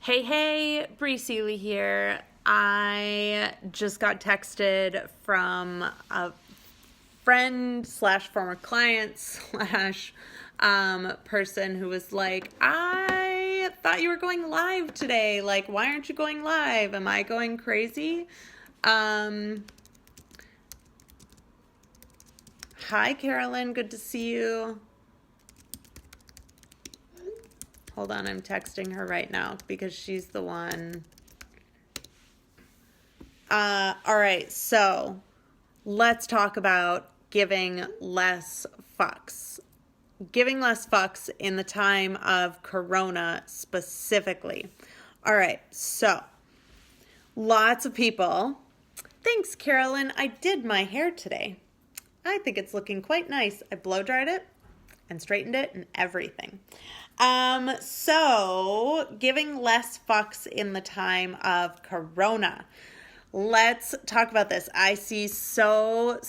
Hey, Bree Seeley here. I just got texted from a friend slash former client slash person who was like, I thought you were going live today. Like, why aren't you going live? Am I going crazy? Hi, Carolyn. Good to see you. Hold on, I'm texting her right now because she's the one. All right, so let's talk about giving less fucks. Giving less fucks in the time of Corona specifically. All right, so lots of people. Thanks, Carolyn. I did my hair today. I think it's looking quite nice. I blow dried it and straightened it and everything. So giving less fucks in the time of Corona. Let's talk about this. I see so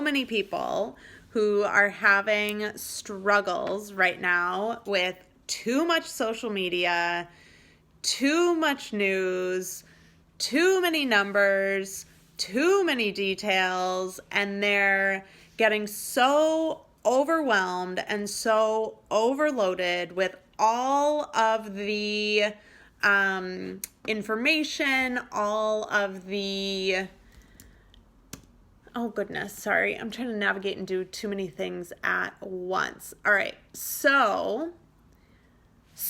many people who are having struggles right now with too much social media, too much news, too many numbers, too many details, and they're getting so overwhelmed and so overloaded with all of the information, all of the, oh goodness, sorry, I'm trying to navigate and do too many things at once. All right, so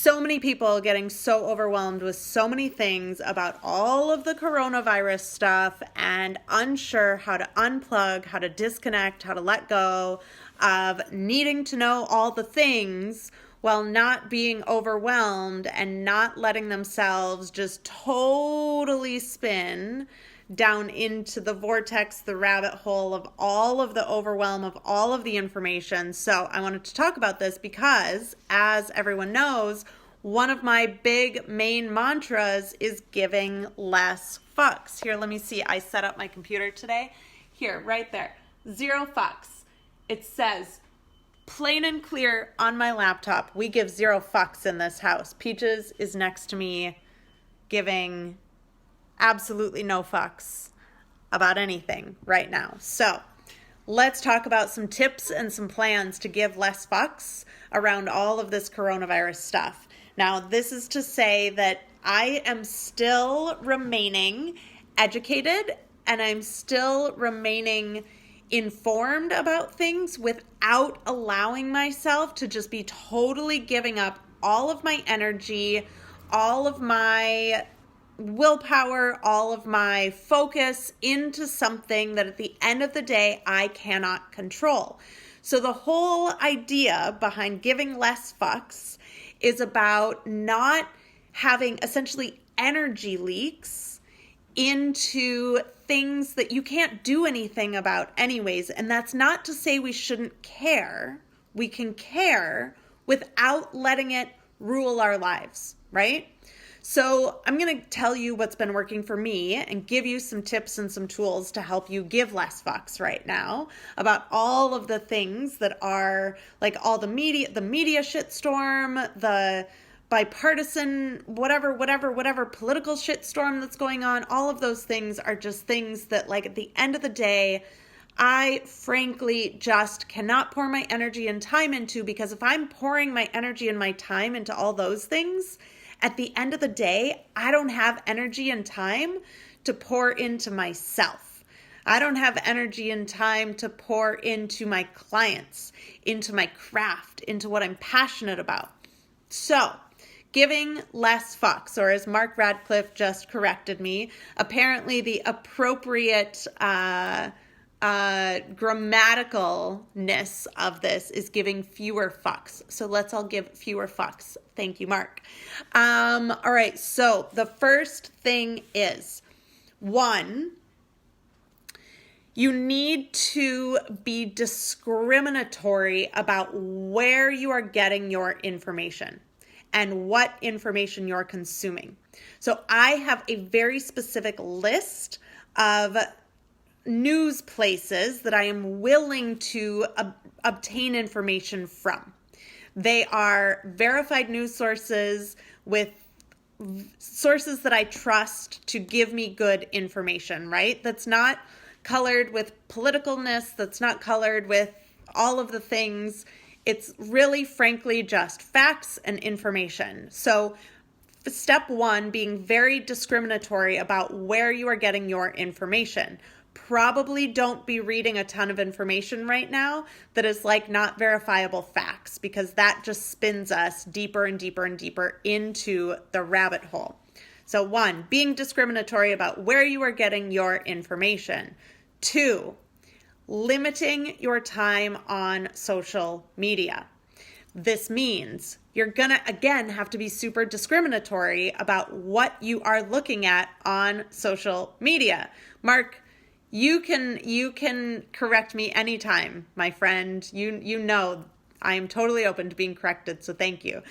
many people getting so overwhelmed with so many things about all of the coronavirus stuff and unsure how to unplug, how to disconnect, how to let go of needing to know all the things while not being overwhelmed and not letting themselves just totally spin down into the vortex, the rabbit hole of all of the overwhelm of all of the information. So I wanted to talk about this because, as everyone knows, one of my big main mantras is giving less fucks. Here, let me see. I set up my computer today. Here, right there. 0 fucks. It says, plain and clear on my laptop, we give 0 fucks in this house. Peaches is next to me giving absolutely no fucks about anything right now. So let's talk about some tips and some plans to give less fucks around all of this coronavirus stuff. Now, this is to say that I am still remaining educated and I'm still remaining informed about things without allowing myself to just be totally giving up all of my energy, all of my willpower, all of my focus into something that at the end of the day I cannot control. So the whole idea behind giving less fucks is about not having essentially energy leaks into things that you can't do anything about anyways. And that's not to say we shouldn't care. We can care without letting it rule our lives, right? So I'm going to tell you what's been working for me and give you some tips and some tools to help you give less fucks right now about all of the things that are like all the media shitstorm, the bipartisan, whatever political shitstorm that's going on. All of those things are just things that, like, at the end of the day, I frankly just cannot pour my energy and time into, because if I'm pouring my energy and my time into all those things, at the end of the day, I don't have energy and time to pour into myself. I don't have energy and time to pour into my clients, into my craft, into what I'm passionate about. So, giving less fucks, or as Mark Radcliffe just corrected me, apparently the appropriate grammaticalness of this is giving fewer fucks. So let's all give fewer fucks. Thank you, Mark. All right, so the first thing is, 1, you need to be discriminatory about where you are getting your information and what information you're consuming. So I have a very specific list of news places that I am willing to obtain information from. They are verified news sources with sources that I trust to give me good information, right? That's not colored with politicalness, that's not colored with all of the things. It's really, frankly, just facts and information. So step one, being very discriminatory about where you are getting your information. Probably don't be reading a ton of information right now that is like not verifiable facts, because that just spins us deeper and deeper and deeper into the rabbit hole. So one, being discriminatory about where you are getting your information. Two, limiting your time on social media. This means you're going to, again, have to be super discriminatory about what you are looking at on social media. Mark, you can correct me anytime, my friend. You know I am totally open to being corrected, so thank you.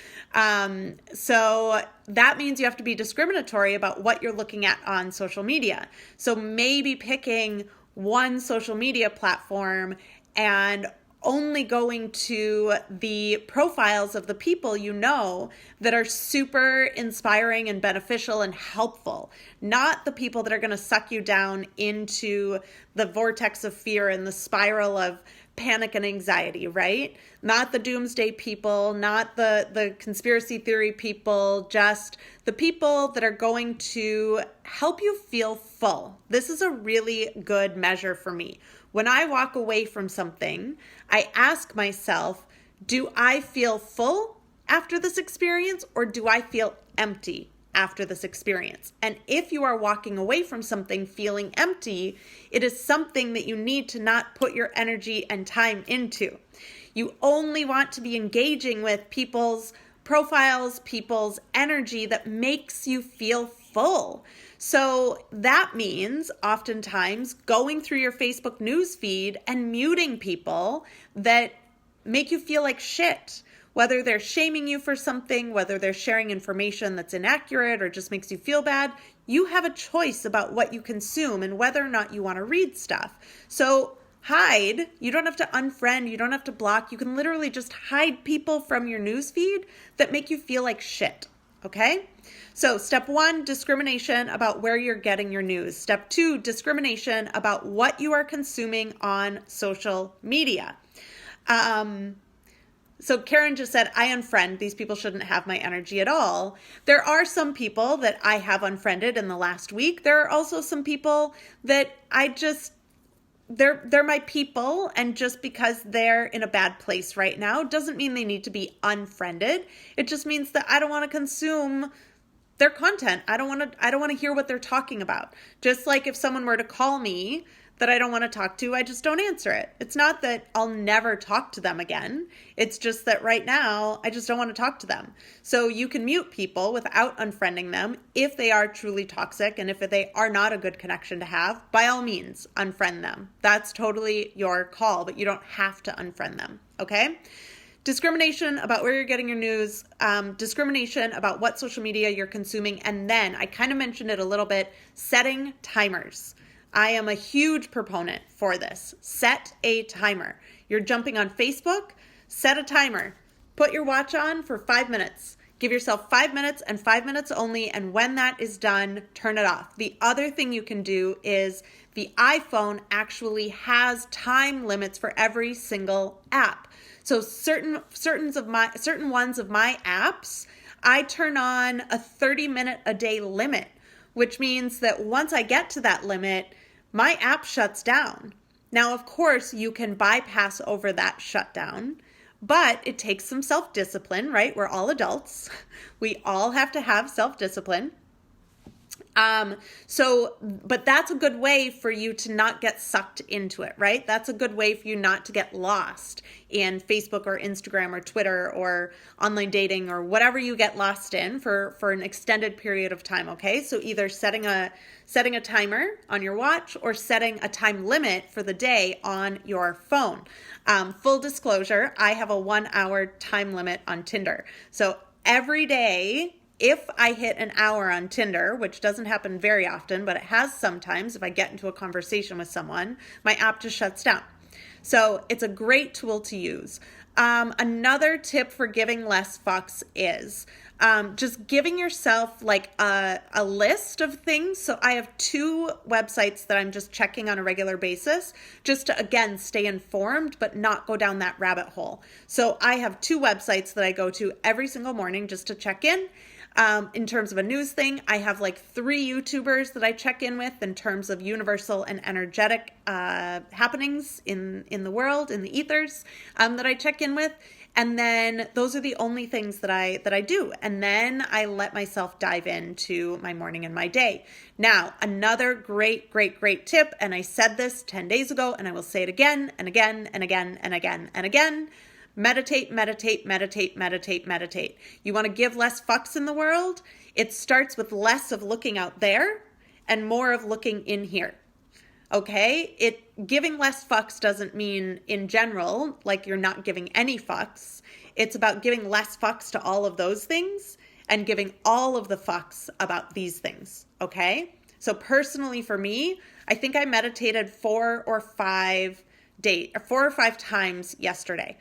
So that means you have to be discriminatory about what you're looking at on social media. So maybe picking one social media platform and only going to the profiles of the people you know that are super inspiring and beneficial and helpful, not the people that are going to suck you down into the vortex of fear and the spiral of panic and anxiety, right? Not the doomsday people, not the conspiracy theory people, just the people that are going to help you feel full. This is a really good measure for me. When I walk away from something, I ask myself, do I feel full after this experience, or do I feel empty after this experience? And if you are walking away from something feeling empty, it is something that you need to not put your energy and time into. You only want to be engaging with people's profiles, people's energy that makes you feel full. So that means oftentimes going through your Facebook news feed and muting people that make you feel like shit. Whether they're shaming you for something, whether they're sharing information that's inaccurate or just makes you feel bad, you have a choice about what you consume and whether or not you want to read stuff. So hide. You don't have to unfriend. You don't have to block. You can literally just hide people from your newsfeed that make you feel like shit. Okay? So step one, discrimination about where you're getting your news. Step two, discrimination about what you are consuming on social media. So Karen just said, I unfriend. These people shouldn't have my energy at all. There are some people that I have unfriended in the last week. There are also some people that they're my people, and just because they're in a bad place right now doesn't mean they need to be unfriended. It just means that I don't want to consume their content. I don't want to hear what they're talking about. Just like if someone were to call me that I don't want to talk to, I just don't answer it. It's not that I'll never talk to them again. It's just that right now I just don't want to talk to them. So you can mute people without unfriending them if they are truly toxic, and if they are not a good connection to have, by all means, unfriend them. That's totally your call, but you don't have to unfriend them, okay? Discrimination about where you're getting your news, discrimination about what social media you're consuming, and then I kind of mentioned it a little bit, setting timers. I am a huge proponent for this. Set a timer. You're jumping on Facebook, set a timer. Put your watch on for 5 minutes. Give yourself 5 minutes and 5 minutes only, and when that is done, turn it off. The other thing you can do is the iPhone actually has time limits for every single app. So certain ones of my apps, I turn on a 30-minute a day limit, which means that once I get to that limit, my app shuts down. Now, of course, you can bypass over that shutdown, but it takes some self-discipline, right? We're all adults. We all have to have self-discipline. But that's a good way for you to not get sucked into it, right? That's a good way for you not to get lost in Facebook or Instagram or Twitter or online dating or whatever you get lost in for an extended period of time, okay? So either setting a timer on your watch or setting a time limit for the day on your phone. Full disclosure, I have a 1 hour time limit on Tinder. So every day, if I hit an hour on Tinder, which doesn't happen very often, but it has sometimes, if I get into a conversation with someone, my app just shuts down. So it's a great tool to use. Another tip for giving less fucks is just giving yourself like a list of things. So I have 2 websites that I'm just checking on a regular basis, just to, again, stay informed, but not go down that rabbit hole. So I have 2 websites that I go to every single morning just to check in. In terms of a news thing, I have like 3 YouTubers that I check in with in terms of universal and energetic happenings in the world, in the ethers, that I check in with. And then those are the only things that I do. And then I let myself dive into my morning and my day. Now, another great tip, and I said this 10 days ago, and I will say it again and again and again and again and again. Meditate, meditate, meditate, meditate, meditate. You want to give less fucks in the world? It starts with less of looking out there and more of looking in here. Okay? Giving less fucks doesn't mean in general, like you're not giving any fucks. It's about giving less fucks to all of those things and giving all of the fucks about these things. Okay? So personally for me, I think I meditated 4 or 5 times yesterday.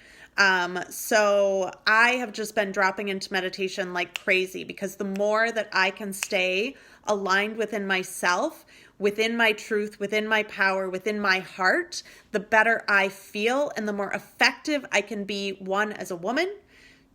So I have just been dropping into meditation like crazy, because the more that I can stay aligned within myself, within my truth, within my power, within my heart, the better I feel and the more effective I can be, 1, as a woman,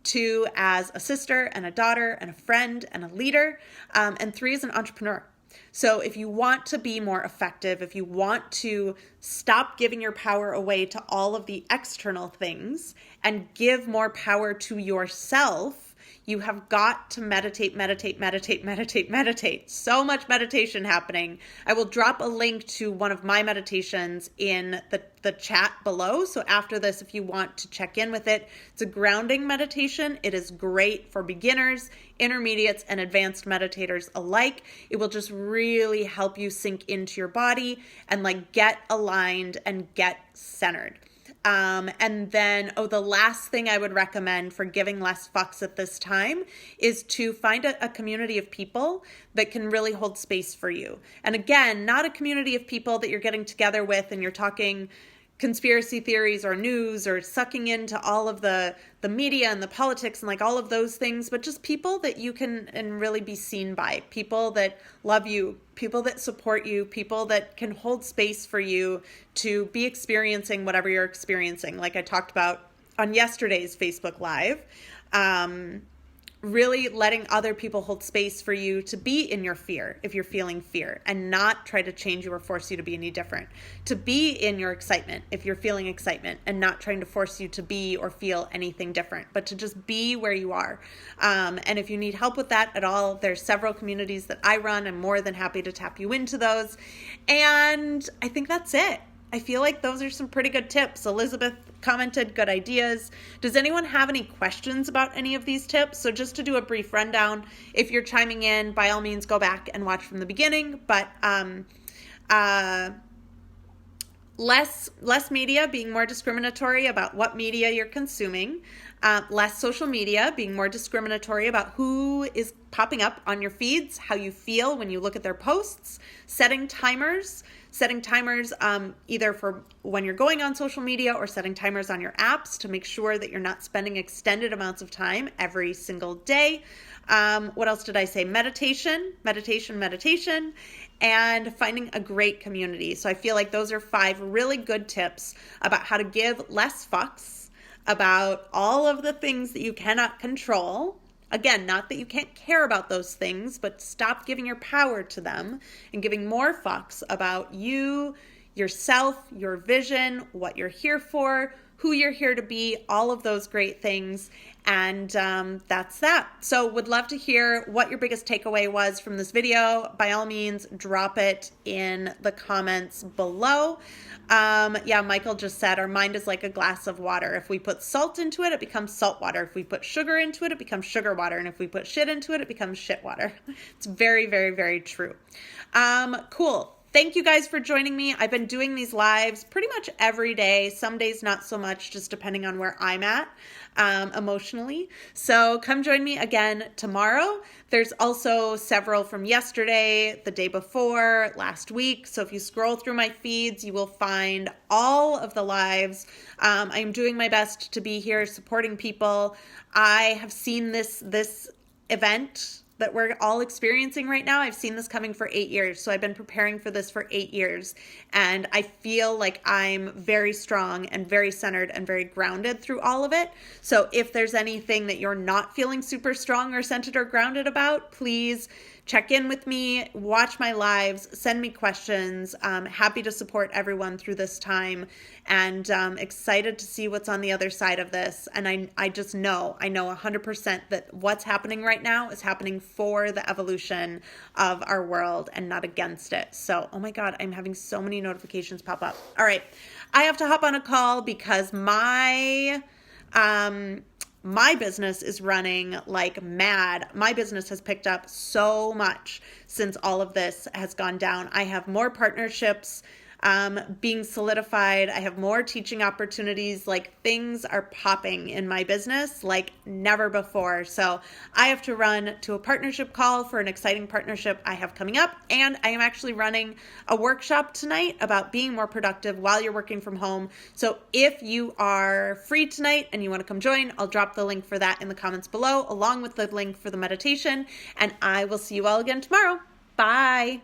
2, as a sister and a daughter and a friend and a leader, and 3, as an entrepreneur. So if you want to be more effective, if you want to stop giving your power away to all of the external things and give more power to yourself, you have got to meditate, meditate, meditate, meditate, meditate. So much meditation happening. I will drop a link to one of my meditations in the chat below. So after this, if you want to check in with it, it's a grounding meditation. It is great for beginners, intermediates, and advanced meditators alike. It will just really help you sink into your body and like get aligned and get centered. And then, the last thing I would recommend for giving less fucks at this time is to find a community of people that can really hold space for you. And again, not a community of people that you're getting together with and you're talking conspiracy theories or news or sucking into all of the media and the politics and like all of those things, but just people that you can and really be seen by, people that love you, people that support you, people that can hold space for you to be experiencing whatever you're experiencing. Like I talked about on yesterday's Facebook Live, really letting other people hold space for you to be in your fear if you're feeling fear and not try to change you or force you to be any different. To be in your excitement if you're feeling excitement and not trying to force you to be or feel anything different, but to just be where you are. And if you need help with that at all, there's several communities that I run. I'm more than happy to tap you into those. And I think that's it. I feel like those are some pretty good tips. Elizabeth commented, good ideas. Does anyone have any questions about any of these tips? So just to do a brief rundown, if you're chiming in, by all means, go back and watch from the beginning. But less media, being more discriminatory about what media you're consuming. Less social media, being more discriminatory about who is popping up on your feeds, how you feel when you look at their posts. Setting timers either for when you're going on social media or setting timers on your apps to make sure that you're not spending extended amounts of time every single day. What else did I say? Meditation, and finding a great community. So I feel like those are 5 really good tips about how to give less fucks about all of the things that you cannot control. Again, not that you can't care about those things, but stop giving your power to them and giving more fucks about you, yourself, your vision, what you're here for, who you're here to be, all of those great things. And that's that. So would love to hear what your biggest takeaway was from this video. By all means, drop it in the comments below. Yeah, Michael just said, our mind is like a glass of water. If we put salt into it, it becomes salt water. If we put sugar into it, it becomes sugar water. And if we put shit into it, it becomes shit water. It's very, very, very true. Cool. thank you guys for joining me. I've been doing these lives pretty much every day. Some days not so much, just depending on where I'm at emotionally. So come join me again tomorrow. There's also several from yesterday, the day before, last week. So if you scroll through my feeds, you will find all of the lives. I'm doing my best to be here supporting people. I have seen this event that we're all experiencing right now. I've seen this coming for 8 years. So I've been preparing for this for 8 years. And I feel like I'm very strong and very centered and very grounded through all of it. So if there's anything that you're not feeling super strong or centered or grounded about, please check in with me, watch my lives, send me questions. Happy to support everyone through this time, and excited to see what's on the other side of this. And I just know, I know 100% that what's happening right now is happening for the evolution of our world and not against it. So, oh my God, I'm having so many notifications pop up. All right, I have to hop on a call because my business is running like mad. My business has picked up so much since all of this has gone down. I have more partnerships being solidified. I have more teaching opportunities. Like, things are popping in my business like never before. So I have to run to a partnership call for an exciting partnership I have coming up. And I am actually running a workshop tonight about being more productive while you're working from home. So if you are free tonight and you want to come join, I'll drop the link for that in the comments below, along with the link for the meditation. And I will see you all again tomorrow. Bye.